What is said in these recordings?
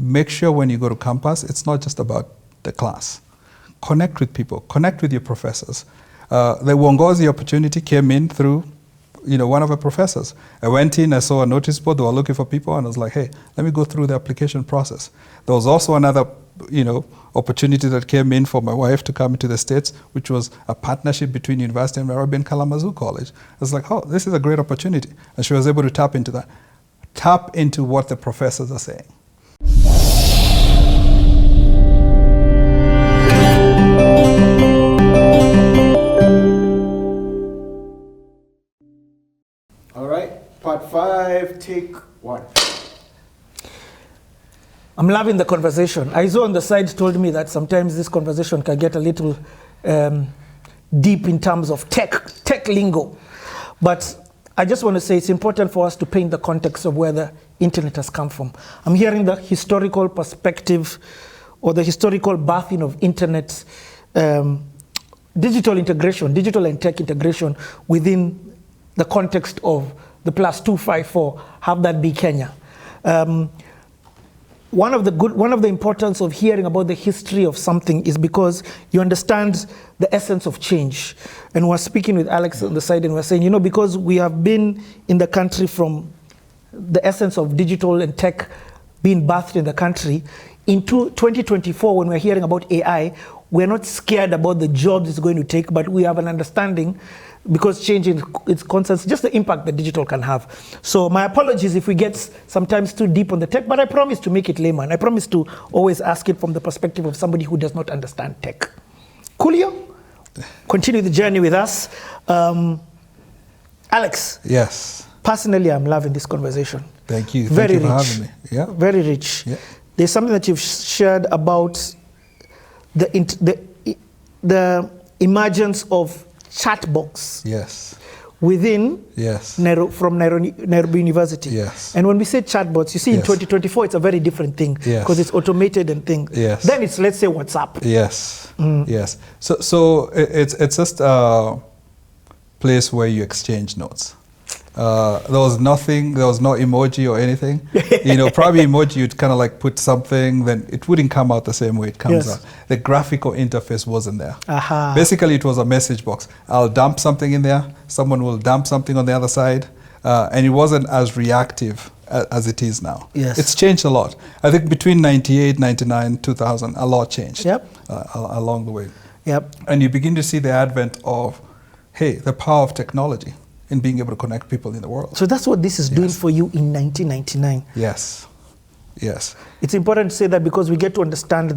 make sure when you go to campus, it's not just about the class. Connect with people, connect with your professors. The Uongozi opportunity came in through one of the professors. I went in, I saw a notice board, they were looking for people, and I was like, hey, let me go through the application process. There was also another opportunity that came in for my wife to come into the States, which was a partnership between University of Nairobi and Kalamazoo College. I was like, oh, this is a great opportunity. And she was able to tap into that. Tap into what the professors are saying. All right, part 5, take 1. I'm loving the conversation. Aizo on the side told me that sometimes this conversation can get a little deep in terms of tech lingo. But I just want to say it's important for us to paint the context of where the internet has come from. I'm hearing the historical perspective or the historical birthing of internet, digital integration, digital and tech integration within the context of the +254, have that be Kenya. One of the importance of hearing about the history of something is because you understand the essence of change. And we're speaking with Alex on the side, and we're saying, because we have been in the country from the essence of digital and tech being birthed in the country, into 2024, when we're hearing about AI, we're not scared about the jobs it's going to take, but we have an understanding, because change in its concepts, just the impact that digital can have. So my apologies if we get sometimes too deep on the tech, but I promise to make it layman. I promise to always ask it from the perspective of somebody who does not understand tech. Coolio, continue the journey with us. Alex. Yes. Personally, I'm loving this conversation. Thank you. Very Thank you for rich. having me. Yeah. Very rich. Yeah. There's something that you've shared about the emergence of chat box. Yes. Within from Nairobi University. Yes. And when we say chatbots, you see in 2024, it's a very different thing because it's automated and things. Yes. Then it's, let's say, WhatsApp. Yes. Yes. So it's just a place where you exchange notes. There was no emoji or anything. Probably emoji, you'd kind of like put something, then it wouldn't come out the same way it comes out. The graphical interface wasn't there. Basically, it was a message box. I'll dump something in there, someone will dump something on the other side, and it wasn't as reactive as it is now. Yes. It's changed a lot. I think between 98, 99, 2000, a lot changed along the way. Yep. And you begin to see the advent of, the power of technology in being able to connect people in the world. So that's what this is doing for you in 1999. Yes. Yes. It's important to say that because we get to understand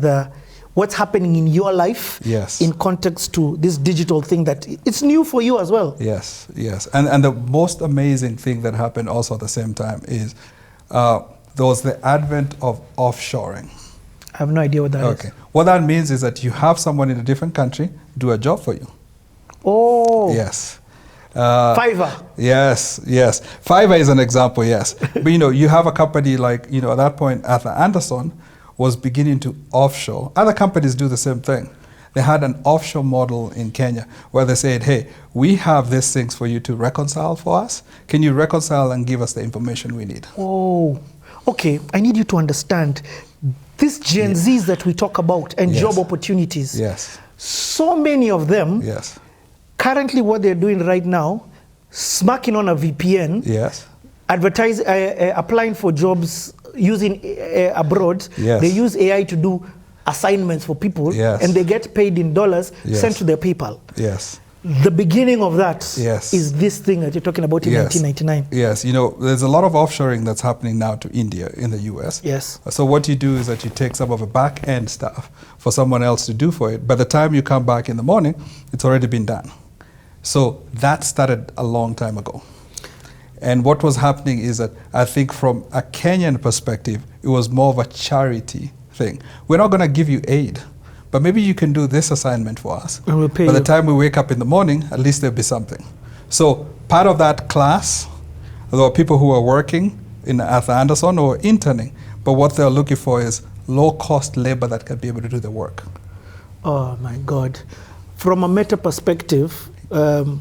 what's happening in your life in context to this digital thing that it's new for you as well. Yes, yes. And the most amazing thing that happened also at the same time is there was the advent of offshoring. I have no idea what that is. Okay. What that means is that you have someone in a different country do a job for you. Oh. Yes. Fiverr. Yes, yes. Fiverr is an example, yes. But you have a company like, at that point, Arthur Anderson was beginning to offshore. Other companies do the same thing. They had an offshore model in Kenya where they said, hey, we have these things for you to reconcile for us. Can you reconcile and give us the information we need? Oh, okay. I need you to understand these Gen Zs that we talk about and job opportunities. Yes. So many of them. Yes. Currently, what they're doing right now, smacking on a VPN, applying for jobs using abroad. Yes. They use AI to do assignments for people, and they get paid in dollars sent to their PayPal. Yes. The beginning of that is this thing that you're talking about in 1999. Yes, there's a lot of offshoring that's happening now to India in the US. Yes. So what you do is that you take some of the back end stuff for someone else to do for it. By the time you come back in the morning, it's already been done. So that started a long time ago. And what was happening is that I think from a Kenyan perspective, it was more of a charity thing. We're not going to give you aid, but maybe you can do this assignment for us. And we'll pay By the you. time we wake up in the morning, at least there'll be something. So part of that class, there were people who were working in Arthur Anderson or interning, but what they're looking for is low-cost labor that can be able to do the work. Oh my God. From a meta perspective, a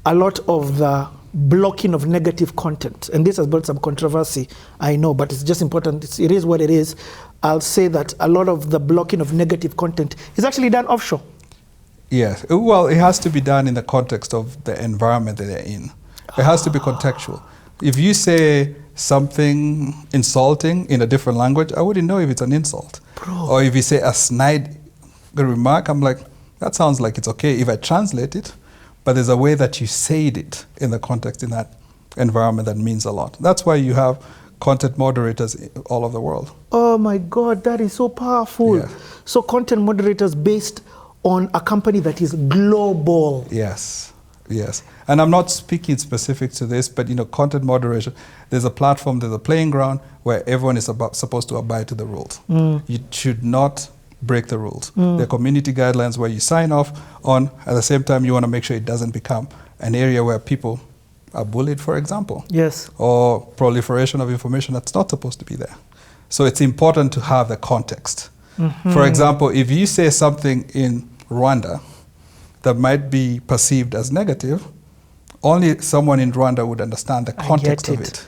lot of the blocking of negative content. And this has brought some controversy, I know, but it's just important. It is what it is. I'll say that a lot of the blocking of negative content is actually done offshore. Yes. Well, it has to be done in the context of the environment that they're in. It has to be contextual. If you say something insulting in a different language, I wouldn't know if it's an insult. Bro. Or if you say a snide remark, I'm like, that sounds like it's okay if I translate it, but there's a way that you said it in the context, in that environment, that means a lot. That's why you have content moderators all over the world. Oh my God, that is so powerful. Yeah. So content moderators based on a company that is global. Yes, yes. And I'm not speaking specific to this, but content moderation, there's a platform, there's a playing ground where everyone is supposed to abide to the rules. You should not break the rules. There are community guidelines where you sign off on. At the same time, you want to make sure it doesn't become an area where people are bullied, for example. Yes. Or proliferation of information that's not supposed to be there. So it's important to have the context. For example, if you say something in Rwanda that might be perceived as negative, only someone in Rwanda would understand the context of it.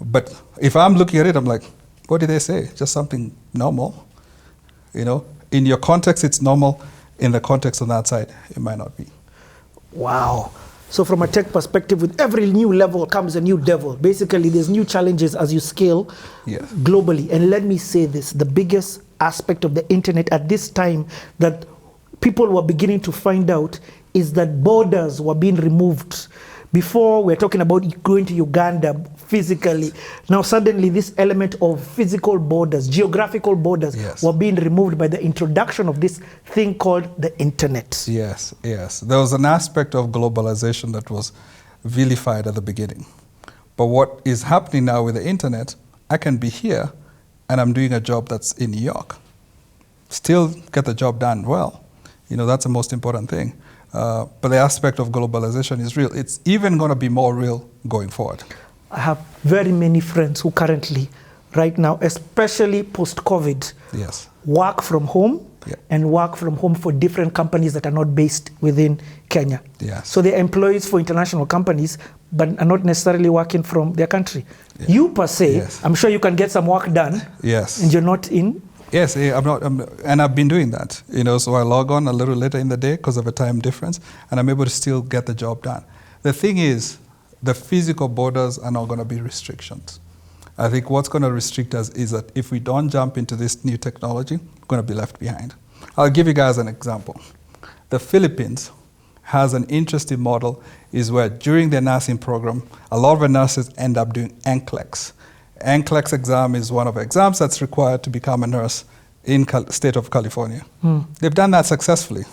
But if I'm looking at it, I'm like, what did they say? Just something normal. In your context, it's normal. In the context on that side, it might not be. Wow. So from a tech perspective, with every new level comes a new devil. Basically, there's new challenges as you scale globally. And let me say this, the biggest aspect of the internet at this time that people were beginning to find out is that borders were being removed. Before, we're talking about going to Uganda physically. Now, suddenly, this element of physical borders, geographical borders, were being removed by the introduction of this thing called the internet. Yes, yes. There was an aspect of globalization that was vilified at the beginning. But what is happening now with the internet, I can be here and I'm doing a job that's in New York. Still get the job done well. That's the most important thing. But the aspect of globalization is real. It's even going to be more real going forward. I have very many friends who currently, right now, especially post-COVID, work from home and work from home for different companies that are not based within Kenya. So they're employees for international companies, but are not necessarily working from their country. You, per se, I'm sure you can get some work done, and you're not in. Yes, and I've been doing that. So I log on a little later in the day because of a time difference, and I'm able to still get the job done. The thing is, the physical borders are not going to be restrictions. I think what's going to restrict us is that if we don't jump into this new technology, we're going to be left behind. I'll give you guys an example. The Philippines has an interesting model, is where during their nursing program, a lot of the nurses end up doing NCLEX. NCLEX exam is one of the exams that's required to become a nurse in state of California. They've done that successfully.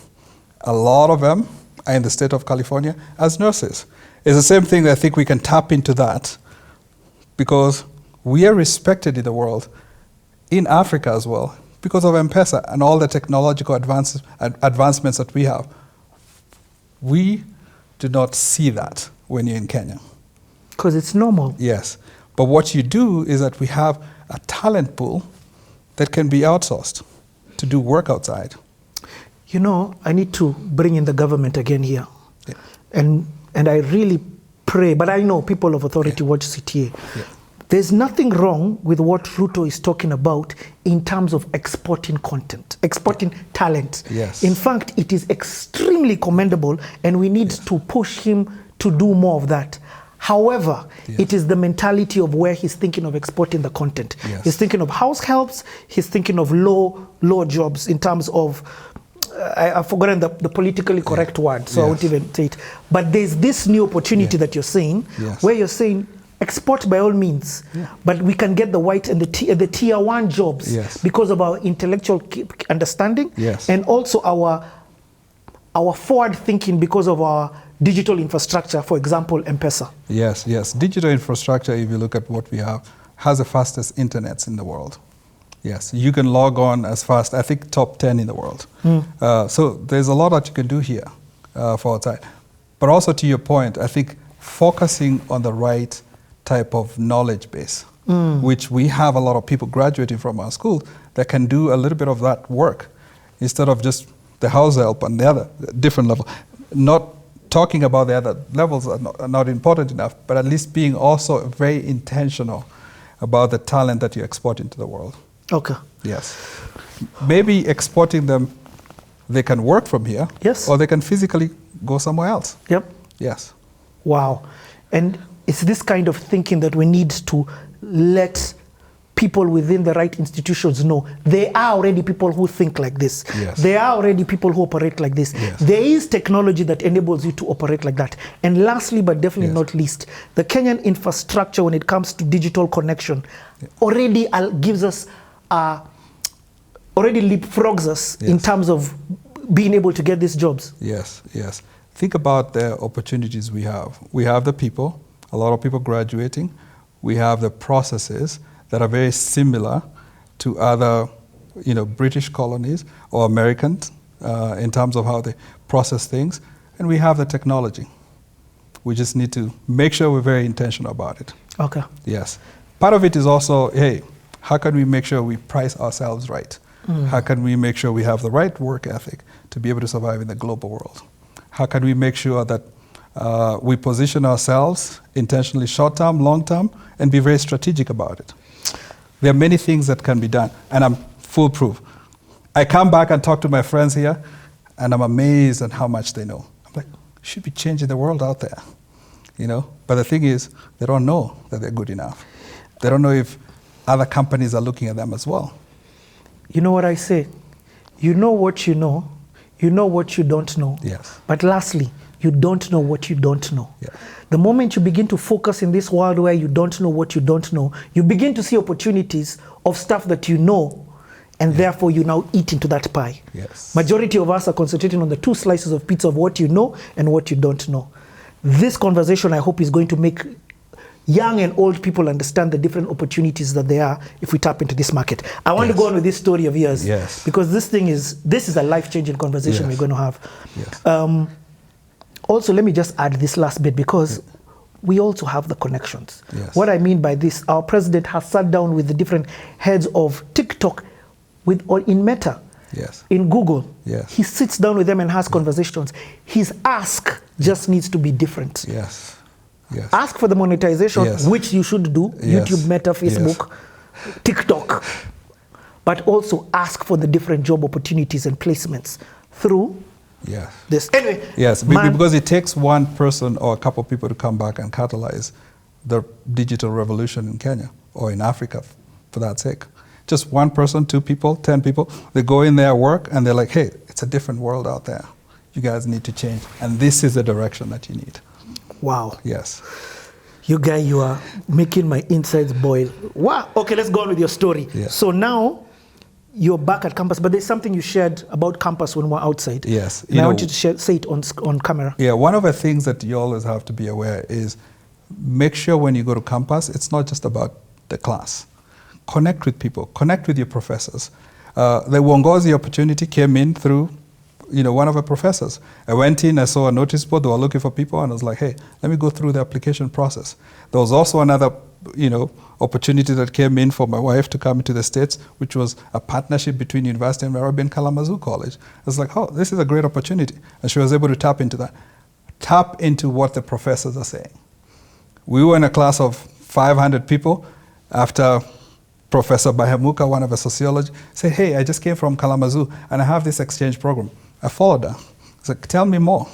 A lot of them are in the state of California as nurses. It's the same thing. I think we can tap into that because we are respected in the world, in Africa as well, because of MPESA and all the technological advancements that we have. We do not see that when you're in Kenya. Because it's normal. Yes. But what you do is that we have a talent pool that can be outsourced to do work outside. I need to bring in the government again here. And I really pray, but I know people of authority watch CTA. There's nothing wrong with what Ruto is talking about in terms of exporting content, exporting talent. In fact, it is extremely commendable, and we need to push him to do more of that. However, it is the mentality of where he's thinking of exporting the content. He's thinking of house helps, he's thinking of low jobs in terms of, I've forgotten the politically correct word, so I won't even say it. But there's this new opportunity that you're saying, where you're saying, export by all means, but we can get the white and the tier one jobs because of our intellectual understanding and also our forward thinking because of our digital infrastructure, for example, MPESA. Yes. Digital infrastructure, if you look at what we have, has the fastest internets in the world. Yes, you can log on as fast, I think top 10 in the world. So there's a lot that you can do here for outside. But also to your point, I think focusing on the right type of knowledge base, which we have a lot of people graduating from our school that can do a little bit of that work instead of just the house help and the other different level. Not talking about the other levels are not important enough, but at least being also very intentional about the talent that you export into the world. Okay. Yes. Maybe exporting them, they can work from here. Yes. Or they can physically go somewhere else. Yep. Yes. Wow. And it's this kind of thinking that we need to let people within the right institutions know there are already people who think like this. Yes. There are already people who operate like this. Yes. There is technology that enables you to operate like that. And lastly, but definitely Yes. not least, the Kenyan infrastructure when it comes to digital connection already gives us, already leapfrogs us in Yes. terms of being able to get these jobs. Yes, yes. Think about the opportunities we have. We have the people, a lot of people graduating. We have the processes that are very similar to other, British colonies or Americans in terms of how they process things. And we have the technology. We just need to make sure we're very intentional about it. Okay. Yes. Part of it is also, hey, how can we make sure we price ourselves right? How can we make sure we have the right work ethic to be able to survive in the global world? How can we make sure that we position ourselves intentionally short-term, long-term, and be very strategic about it? There are many things that can be done, and I'm foolproof. I come back and talk to my friends here, and I'm amazed at how much they know. I'm like, should be changing the world out there, But the thing is, they don't know that they're good enough. They don't know if other companies are looking at them as well. You know what I say? You know what you know what you don't know. Yes. But lastly, you don't know what you don't know. Yeah. The moment you begin to focus in this world where you don't know what you don't know, you begin to see opportunities of stuff that you know, and therefore you now eat into that pie. Yes. Majority of us are concentrating on the two slices of pizza of what you know and what you don't know. This conversation, I hope, is going to make young and old people understand the different opportunities that there are if we tap into this market. I want to go on with this story of yours, because this is a life-changing conversation we're going to have. Yes. Also, let me just add this last bit, because we also have the connections. Yes. What I mean by this, our president has sat down with the different heads of TikTok or in Meta, in Google. Yes. He sits down with them and has conversations. His ask just needs to be different. Yes. Yes. Ask for the monetization, which you should do, YouTube, Meta, Facebook, TikTok, but also ask for the different job opportunities and placements through this. Anyway, because it takes one person or a couple of people to come back and catalyze the digital revolution in Kenya or in Africa, for that sake. Just one person, 2 people, 10 people, they go in there, work, and they're like, hey, it's a different world out there. You guys need to change, and this is the direction that you need. Wow. Yes. You are making my insides boil. Wow. Okay, let's go on with your story. Yeah. So now you're back at campus, but there's something you shared about campus when we're outside. Yes. And I want you to say it on camera. Yeah, one of the things that you always have to be aware is make sure when you go to campus, it's not just about the class. Connect with people. Connect with your professors. The Uongozi opportunity came in through one of the professors. I went in, I saw a notice board, they were looking for people, and I was like, hey, let me go through the application process. There was also another, opportunity that came in for my wife to come into the States, which was a partnership between University of Nairobi and Kalamazoo College. I was like, oh, this is a great opportunity. And she was able to tap into that. Tap into what the professors are saying. We were in a class of 500 people after Professor Bahemuka, one of the sociology, said, hey, I just came from Kalamazoo and I have this exchange program. I followed her. I was like, tell me more.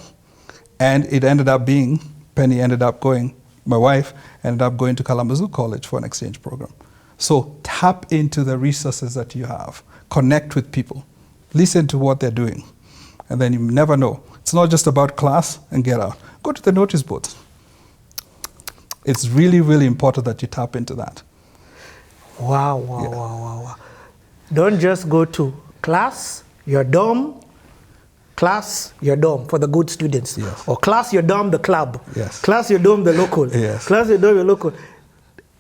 And it ended up being, Penny ended up going, my wife ended up going to Kalamazoo College for an exchange program. So tap into the resources that you have. Connect with people. Listen to what they're doing. And then you never know. It's not just about class and get out. Go to the notice boards. It's really, really important that you tap into that. Wow. Don't just go to class, your dorm, class, your dorm for the good students. Yes. Or class, your dorm, the club. Yes. Class, your dorm, the local. Yes. Class, your dorm, your local.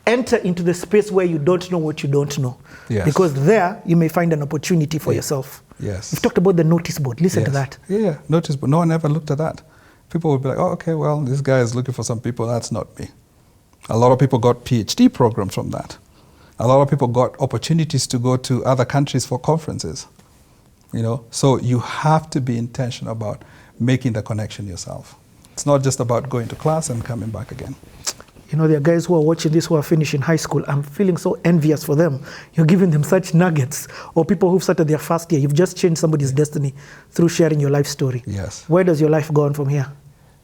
Enter into the space where you don't know what you don't know. Yes. Because there you may find an opportunity for yourself. Yes. You've talked about the notice board. Listen to that. Yeah, notice board. No one ever looked at that. People would be like, oh, okay, well, this guy is looking for some people. That's not me. A lot of people got PhD programs from that. A lot of people got opportunities to go to other countries for conferences. So you have to be intentional about making the connection yourself. It's not just about going to class and coming back again. You know, there are guys who are watching this who are finishing high school. I'm feeling so envious for them. You're giving them such nuggets. Or people who've started their first year. You've just changed somebody's destiny through sharing your life story. Yes. Where does your life go on from here?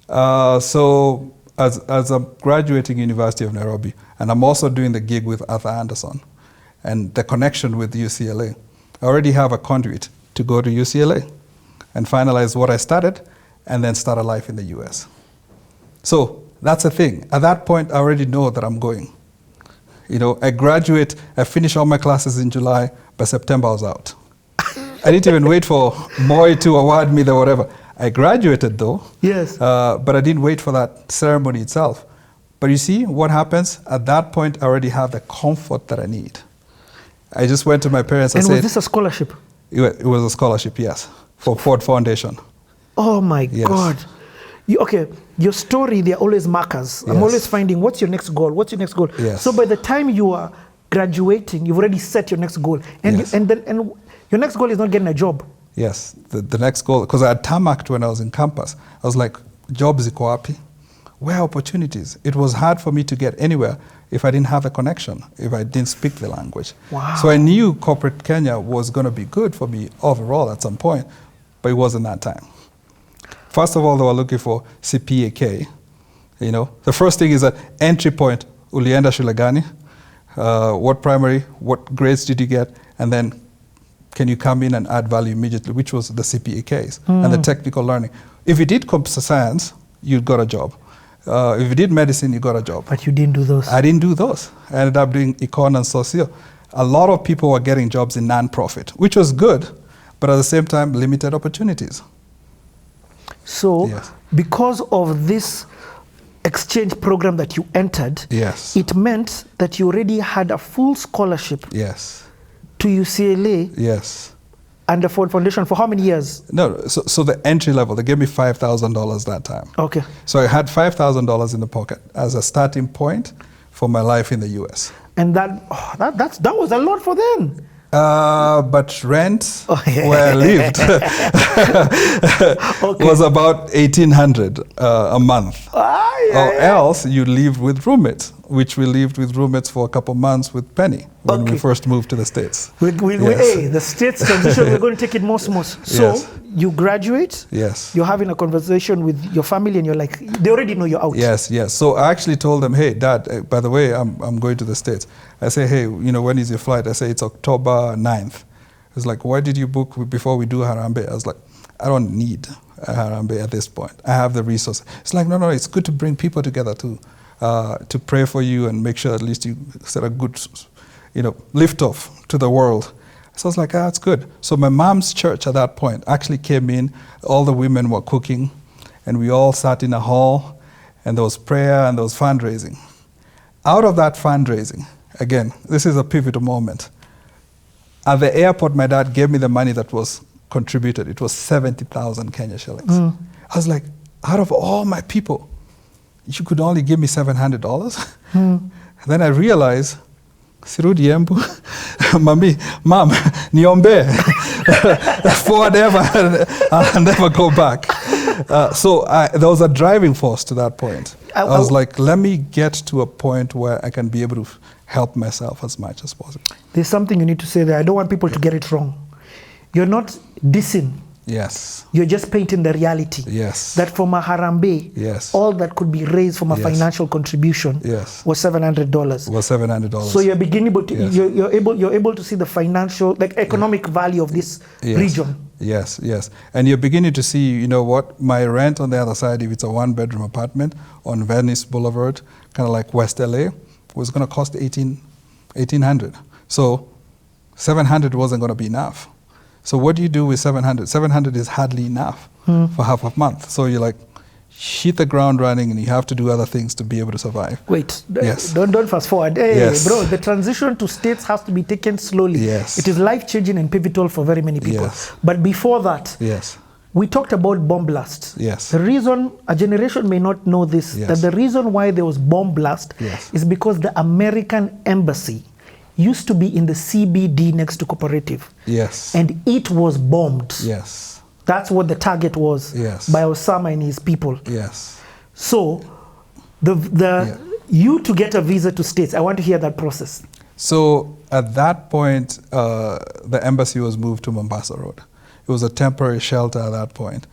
So as I'm graduating University of Nairobi, and I'm also doing the gig with Arthur Anderson and the connection with UCLA, I already have a conduit to go to UCLA and finalize what I started and then start a life in the US. So that's the thing. At that point, I already know that I'm going. You know, I graduate, I finish all my classes in July, by September I was out. I didn't even wait for Moi to award me the whatever. I graduated though. Yes. But I didn't wait for that ceremony itself. But you see what happens? At that point, I already have the comfort that I need. I just went to my parents and And said... was this a scholarship? It was a scholarship, yes, for Ford Foundation. Oh my Yes. God. Okay, your story, they're always markers. I'm Yes. always finding, what's your next goal? What's your next goal? Yes. So by the time you are graduating, you've already set your next goal. And, Yes. and your next goal is not getting a job. Yes, the next goal, because I had tarmacked when I was in campus. I was like, jobs ziko wapi? Where are opportunities? It was hard for me to get anywhere if I didn't have a connection, if I didn't speak the language. Wow. So I knew corporate Kenya was going to be good for me overall at some point, but it wasn't that time. First of all, they were looking for CPAK. You know, the first thing is that entry point, ulienda shule gani? What primary, what grades did you get? And then can you come in and add value immediately, which was the CPAKs and the technical learning. If you did computer science, you got a job. If you did medicine, you got a job. But you didn't do those. I didn't do those. I ended up doing econ and socio. A lot of people were getting jobs in non-profit, which was good, but at the same time, limited opportunities. So Yes. because of this exchange program that you entered, Yes. it meant that you already had a full scholarship Yes. to UCLA Yes. and the Ford Foundation for how many years? No, so the entry level, they gave me $5,000 that time. Okay. So I had $5,000 in the pocket as a starting point for my life in the US. And that was a lot for them. But rent yeah. where I lived was about $1,800 a month. Or else you live with roommates, which we lived with roommates for a couple months with Penny when we first moved to the States. Hey, the States transition, we're going to take it more smooth. So Yes. you graduate, Yes. you're having a conversation with your family and you're like, they already know you're out. Yes, yes. So I actually told them, hey, Dad, by the way, I'm going to the States. I say, hey, you know, when is your flight? I say, it's October 9th. It's like, why did you book before we do Harambee? I was like, I don't need a Harambee at this point. I have the resources. It's like, no, it's good to bring people together to pray for you and make sure at least you set a good, you know, lift off to the world. So I was like, that's good. So my mom's church at that point actually came in. All the women were cooking, and we all sat in a hall, and there was prayer and there was fundraising. Out of that fundraising, again, this is a pivotal moment. At the airport, my dad gave me the money that was contributed. It was 70,000 Kenya shillings. I was like, out of all my people, you could only give me $700? Then I realized, Sirudi Embu, Mom, niombe, forever, I'll never go back. So there was a driving force to that point. I was like, let me get to a point where I can be able to help myself as much as possible. There's something you need to say there. I don't want people to get it wrong. You're not dissing. Yes. You're just painting the reality. Yes. That from a Harambee, yes, all that could be raised from a financial contribution was $700. Was $700. So you're beginning to you're able to see the financial, like economic value of this region. Yes, yes. And you're beginning to see, you know what, my rent on the other side, if it's a 1-bedroom apartment on Venice Boulevard, kind of like West LA, was going to cost $1,800. So $700 wasn't going to be enough. So what do you do with $700? $700 is hardly enough for half a month. So you're like, hit the ground running, and you have to do other things to be able to survive. Wait, yes. don't fast forward. Hey, yes. Bro, the transition to states has to be taken slowly. Yes. It is life-changing and pivotal for very many people. Yes. But before that, we talked about bomb blast. Yes. The reason, a generation may not know this, that the reason why there was bomb blast is because the American embassy used to be in the CBD next to Cooperative. Yes. And it was bombed. Yes. That's what the target was by Osama and his people. Yes. So, you to get a visa to States, I want to hear that process. So at that point, the embassy was moved to Mombasa Road. It was a temporary shelter at that point.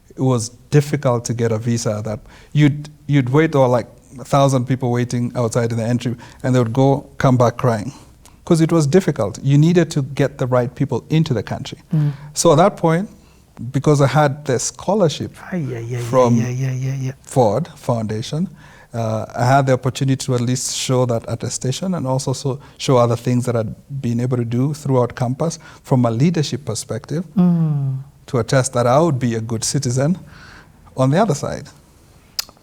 It was difficult to get a visa at that. You'd wait, or like 1,000 people waiting outside in the entry, and they would come back crying. Because it was difficult. You needed to get the right people into the country. So at that point, because I had the scholarship from Ford Foundation, I had the opportunity to at least show that attestation, and also show other things that I'd been able to do throughout campus from a leadership perspective to attest that I would be a good citizen on the other side.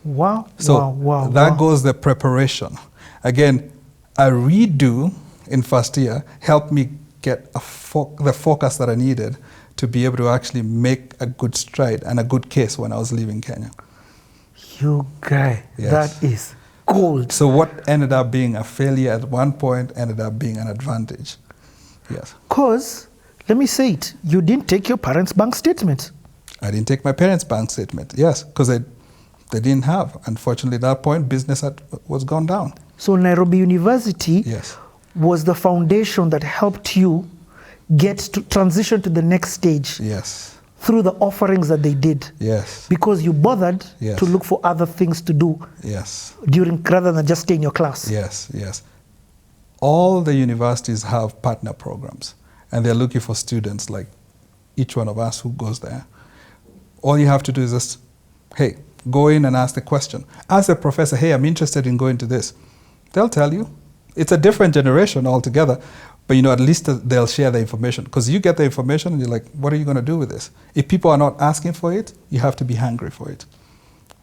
Wow. So wow. that goes the preparation. Again, a redo in first year helped me get the focus that I needed to be able to actually make a good stride and a good case when I was leaving Kenya. You guy, Yes. that is gold. So what ended up being a failure at one point ended up being an advantage. Yes. Because, let me say it, you didn't take your parents' bank statement. I didn't take my parents' bank statement, yes, because they didn't have. Unfortunately, at that point, business was gone down. So Nairobi University Yes. was the foundation that helped you get to transition to the next stage. Yes. Through the offerings that they did. Yes. Because you bothered Yes. to look for other things to do. Yes. Rather than just stay in your class. Yes, yes. All the universities have partner programs, and they're looking for students like each one of us who goes there. All you have to do is just, hey, go in and ask the question. Ask the professor, hey, I'm interested in going to this. They'll tell you. It's a different generation altogether, but at least they'll share the information, because you get the information and you're like, what are you going to do with this? If people are not asking for it, you have to be hungry for it.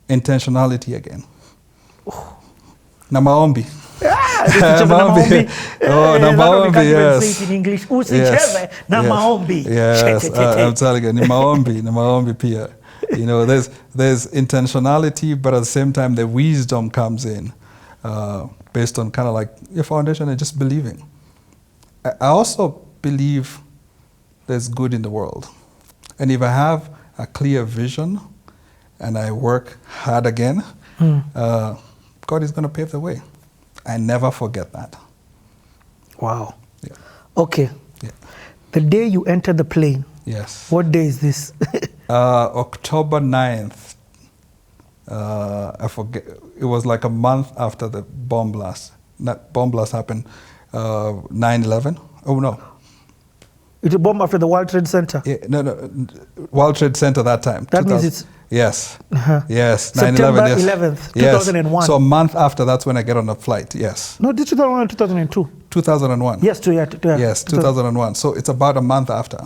Intentionality again. Na maombi. Maombi. Oh, na maombi, yes. Say it in English. Yes. Na maombi. Yes, I'm telling you, ni maombi pia. There's intentionality, but at the same time, the wisdom comes in based on kind of like your foundation and just believing. I also believe there's good in the world. And if I have a clear vision and I work hard again, God is going to pave the way. I never forget that. Wow. Yeah. Okay. Yeah. The day you entered the plane. Yes. What day is this? October 9th. I forget. It was like a month after the bomb blast. That bomb blast happened. 9/11. Oh no. It's a bomb after the World Trade Center. Yeah, no. World Trade Center that time. That means it's... Yes. Uh-huh. Yes. 9/11. September Yes. 11th, Yes. 2001. So a month after, that's when I get on a flight. Yes. No, this 2001 or 2002? 2001. Yes, Yes, 2001. So it's about a month after.